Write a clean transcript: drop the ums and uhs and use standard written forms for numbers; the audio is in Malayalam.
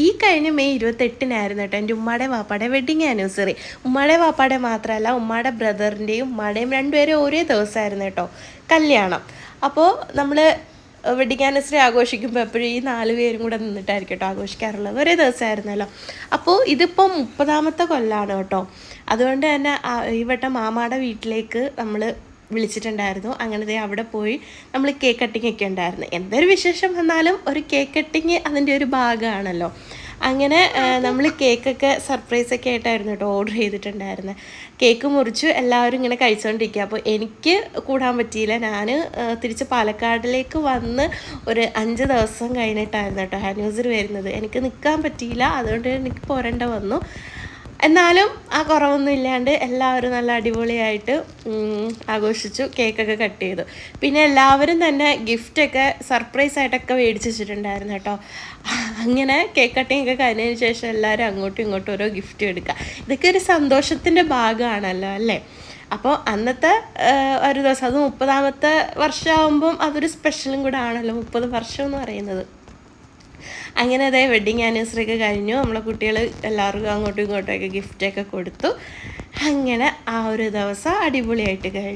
ഈ കഴിഞ്ഞ മെയ് 28-നായിരുന്നു കേട്ടോ എൻ്റെ ഉമ്മാടെയും വാപ്പാടെയും വെഡിങ് ആനിവേഴ്സറി. ഉമ്മാടെയും വാപ്പാടെയും മാത്രമല്ല, ഉമ്മാടെ ബ്രദറിൻ്റെയും ഉമ്മാടെയും രണ്ടുപേരും ഒരേ ദിവസമായിരുന്നു കേട്ടോ കല്യാണം. അപ്പോൾ നമ്മൾ വെഡിങ് ആനിവേഴ്സറി ആഘോഷിക്കുമ്പോൾ എപ്പോഴും ഈ 4 പേരും കൂടെ നിന്നിട്ടായിരിക്കും കേട്ടോ ആഘോഷിക്കാറുള്ളത്. ഒരേ ദിവസമായിരുന്നല്ലോ. അപ്പോൾ ഇതിപ്പോൾ 30ാമത്തെ കൊല്ലമാണ് കേട്ടോ. അതുകൊണ്ട് തന്നെ ഈ വട്ടം മാമാടെ വീട്ടിലേക്ക് നമ്മൾ വിളിച്ചിട്ടുണ്ടായിരുന്നു. അങ്ങനെ അവിടെ പോയി നമ്മൾ കേക്ക് കട്ടിങ് ഒക്കെ ഉണ്ടായിരുന്നു. എന്തൊരു വിശേഷം വന്നാലും ഒരു കേക്ക് കട്ടിങ് അതിൻ്റെ ഒരു ഭാഗമാണല്ലോ. അങ്ങനെ നമ്മൾ കേക്കൊക്കെ സർപ്രൈസൊക്കെ ആയിട്ടായിരുന്നു കേട്ടോ ഓർഡർ ചെയ്തിട്ടുണ്ടായിരുന്നത്. കേക്ക് മുറിച്ചു, എല്ലാവരും ഇങ്ങനെ കഴിച്ചുകൊണ്ടിരിക്കുക. അപ്പോൾ എനിക്ക് കൂടാൻ പറ്റിയില്ല. ഞാൻ തിരിച്ച് പാലക്കാടിലേക്ക് വന്ന് ഒരു 5 ദിവസം കഴിഞ്ഞിട്ടായിരുന്നു കേട്ടോ ആനിവേഴ്സറി വരുന്നത്. എനിക്ക് നിൽക്കാൻ പറ്റിയില്ല, അതുകൊണ്ട് എനിക്ക് പോരേണ്ട വന്നു. എന്നാലും ആ കുറവൊന്നും ഇല്ലാണ്ട് എല്ലാവരും നല്ല അടിപൊളിയായിട്ട് ആഘോഷിച്ചു, കേക്കൊക്കെ കട്ട് ചെയ്തു. പിന്നെ എല്ലാവരും തന്നെ ഗിഫ്റ്റൊക്കെ സർപ്രൈസായിട്ടൊക്കെ മേടിച്ച് വെച്ചിട്ടുണ്ടായിരുന്നു കേട്ടോ. അങ്ങനെ കേക്ക് കട്ടിങ് ഒക്കെ കഴിഞ്ഞതിന് ശേഷം എല്ലാവരും അങ്ങോട്ടും ഇങ്ങോട്ടും ഓരോ ഗിഫ്റ്റ് എടുക്കുക. ഇതൊക്കെ ഒരു സന്തോഷത്തിൻ്റെ ഭാഗമാണല്ലോ അല്ലേ. അപ്പോൾ അന്നത്തെ ഒരു ദിവസം, അത് 30ാമത്തെ വർഷമാകുമ്പം അതൊരു സ്പെഷ്യലും കൂടെ ആണല്ലോ, 30 വർഷം എന്ന് പറയുന്നത്. അങ്ങനെ അതേ വെഡിങ് ആനിവേഴ്സറി ഒക്കെ കഴിഞ്ഞു. നമ്മളെ കുട്ടികൾ എല്ലാവർക്കും അങ്ങോട്ടും ഇങ്ങോട്ടുമൊക്കെ ഗിഫ്റ്റൊക്കെ കൊടുത്തു. അങ്ങനെ ആ ഒരു ദിവസം അടിപൊളിയായിട്ട് കഴിഞ്ഞു.